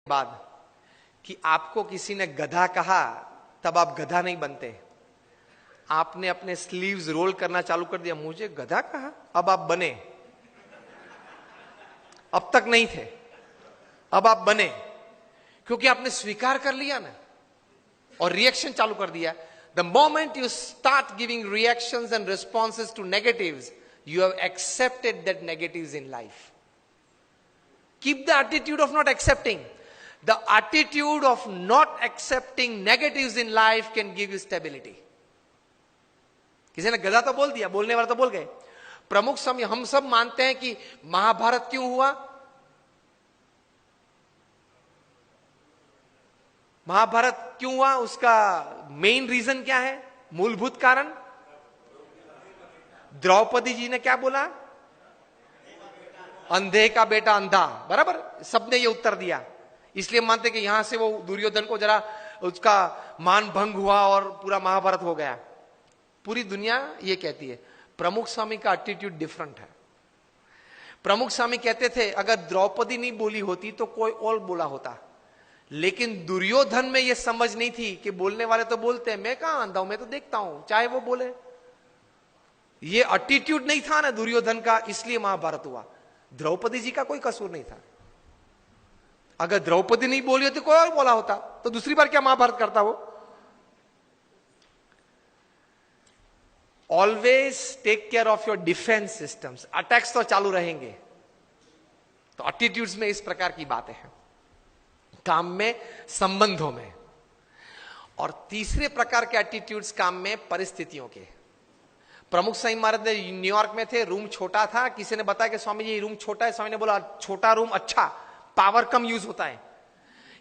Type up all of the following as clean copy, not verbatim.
बाद कि आपको किसी ने गधा कहा तब आप गधा नहीं बनते। आपने अपने स्लीव्स रोल करना चालू कर दिया, मुझे गधा कहा, अब आप बने। अब तक नहीं थे, अब आप बने, क्योंकि आपने स्वीकार कर लिया ना और रिएक्शन चालू कर दिया। The moment you start giving reactions and responses to negatives, you have accepted that negatives in life. Keep the attitude of not accepting. The attitude of not accepting negatives in life can give you stability. किसी ने गधा तो बोल दिया, बोलने वाला तो बोल गए। प्रमुख समय हम सब मानते हैं कि महाभारत क्यों हुआ? महाभारत क्यों हुआ? उसका मेन रीजन क्या है? मूलभूत कारण द्रौपदी जी ने क्या बोला? अंधे का बेटा अंधा। बराबर, सबने ये उत्तर दिया। इसलिए मानते कि यहां से वो दुर्योधन को जरा उसका मान भंग हुआ और पूरा महाभारत हो गया। पूरी दुनिया ये कहती है। प्रमुख स्वामी का एटीट्यूड डिफरेंट है। प्रमुख स्वामी कहते थे अगर द्रौपदी नहीं बोली होती तो कोई और बोला होता, लेकिन दुर्योधन में ये समझ नहीं थी कि बोलने वाले तो बोलते हैं, मैं कहां अंधा हूं, मैं तो देखता हूं, चाहे वो बोले। ये एटीट्यूड नहीं था ना दुर्योधन का, इसलिए महाभारत हुआ। द्रौपदी जी का कोई कसूर नहीं था। अगर द्रौपदी नहीं बोली होती कोई और बोला होता तो दूसरी बार क्या महाभारत करता वो? Always take care of your defence systems. Attacks तो चालू रहेंगे, तो एटीट्यूड्स में इस प्रकार की बातें हैं, काम में, संबंधों में। और तीसरे प्रकार के एटीट्यूड्स काम में, परिस्थितियों के। प्रमुख स्वामी महाराज न्यूयॉर्क में थे, रूम छोटा था। किसी ने बताया कि स्वामी जी रूम छोटा है। स्वामी ने बोला छोटा रूम अच्छा, पावर कम यूज होता है।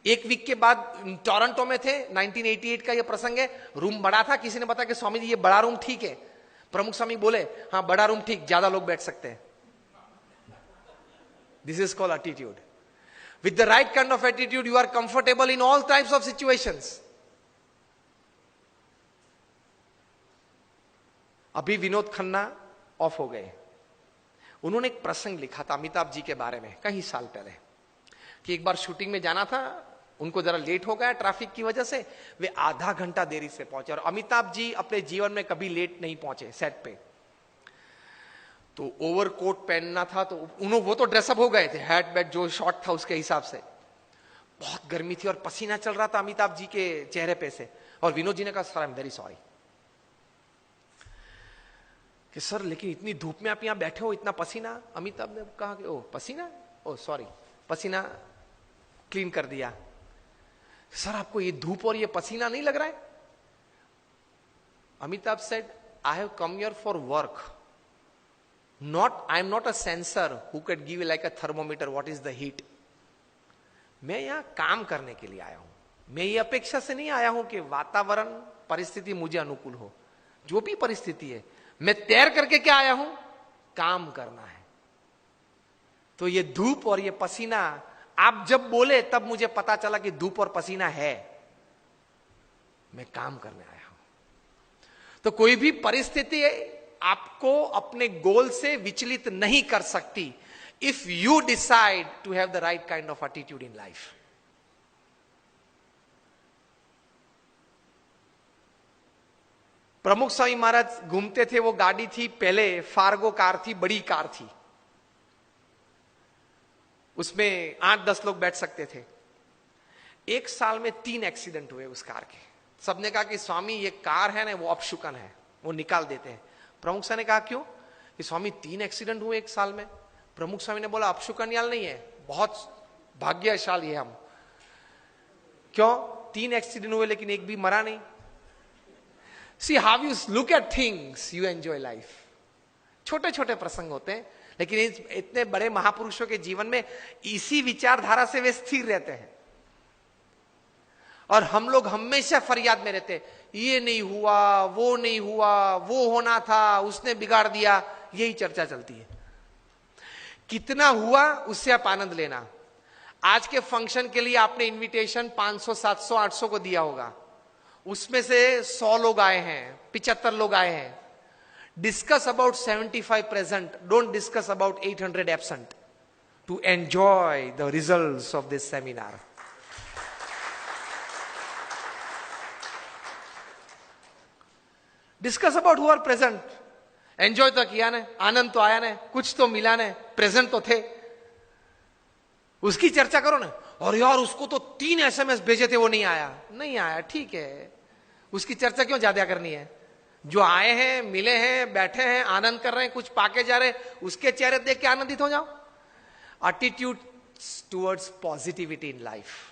एक वीक के बाद टोरंटो में थे, 1988 का ये प्रसंग है, रूम बड़ा था। किसी ने बताया कि स्वामी जी ये बड़ा रूम ठीक है। प्रमुख स्वामी बोले हाँ बड़ा रूम ठीक, ज्यादा लोग बैठ सकते हैं। This is called attitude. With the right kind of attitude you are comfortable in all types of situations. अभी विनोद खन्ना ऑफ हो गए। उन्होंने एक प्रसंग लिखा था अमिताभ जी के बारे में कई साल पहले, कि एक बार शूटिंग में जाना था, उनको जरा लेट हो गया ट्रैफिक की वजह से, वे आधा घंटा देरी से पहुंचे। और अमिताभ जी अपने जीवन में कभी लेट नहीं पहुंचे सेट पे। तो ओवरकोट पहनना था, तो वो तो ड्रेसअप हो गए थे, हैट बैट जो शॉर्ट था उसके हिसाब से। बहुत गर्मी थी और पसीना चल रहा था अमिताभ जी के चेहरे पे से। और विनोद जी ने कहा sir I am very sorry कि सर लेकिन इतनी धूप में आप यहां बैठे हो, इतना पसीना। अमिताभ ने कहा कि ओ पसीना, ओ सॉरी, पसीना क्लीन कर दिया। सर आपको ये धूप और ये पसीना नहीं लग रहा है? Amitabh said I have come here for work, not I am not a sensor who can give like a thermometer what is the heat. मैं यहां काम करने के लिए आया हूं। मैं ये अपेक्षा से नहीं आया हूं कि वातावरण परिस्थिति मुझे अनुकूल हो। जो भी परिस्थिति है, मैं तैर करके क्या आया हूं? काम करना है। तो ये धूप और ये पसीना, आप जब बोले तब मुझे पता चला कि धूप और पसीना है, मैं काम करने आया हूं। तो कोई भी परिस्थिति आपको अपने गोल से विचलित नहीं कर सकती, if you decide to have the right kind of attitude in life. Pramukh Swami महाराज घूमते थे, वो गाड़ी थी पहले फार्गो कार थी, बड़ी कार थी, उसमें 8-10 लोग बैठ सकते थे। एक साल में 3 एक्सीडेंट हुए उस कार के। सबने कहा कि स्वामी ये कार है ना वो अपशुकन है, वो निकाल देते हैं। प्रमुख स्वामी ने कहा क्यों? कि स्वामी 3 एक्सीडेंट हुए एक साल में। प्रमुख स्वामी ने बोला अपशुकन याल नहीं है, बहुत भाग्यशाली है हम। क्यों? 3 एक्सीडेंट हुए लेकिन एक भी मरा नहीं। See how you look at things, you enjoy life. छोटे छोटे प्रसंग होते हैं, लेकिन इतने बड़े महापुरुषों के जीवन में इसी विचारधारा से वे स्थिर रहते हैं। और हम लोग हमेशा फरियाद में रहते, ये नहीं हुआ, वो नहीं हुआ, वो होना था, उसने बिगाड़ दिया, यही चर्चा चलती है। कितना हुआ उससे आप आनंद लेना। आज के फंक्शन के लिए आपने इनविटेशन 500, 700, 800 को दिया होगा, उसमें से 100 लोग आए हैं, 75 लोग आए हैं। Discuss about 75 present, don't discuss about 800 absent to enjoy the results of this seminar. Discuss about who are present. Enjoy तो किया ने, आनंद तो आया ने, कुछ तो मिला ने, प्रेजेंट तो थे, उसकी चर्चा करो ना. और यार उसको तो 3 SMS भेजे थे, वो नहीं आया. नहीं आया, ठीक है, उसकी चर्चा क्यों ज्यादा करनी है? जो आए हैं, मिले हैं, बैठे हैं, आनंद कर रहे हैं, कुछ पाके जा रहे हैं, उसके चेहरे देख के आनंदित हो जाओ. Attitude towards positivity in life.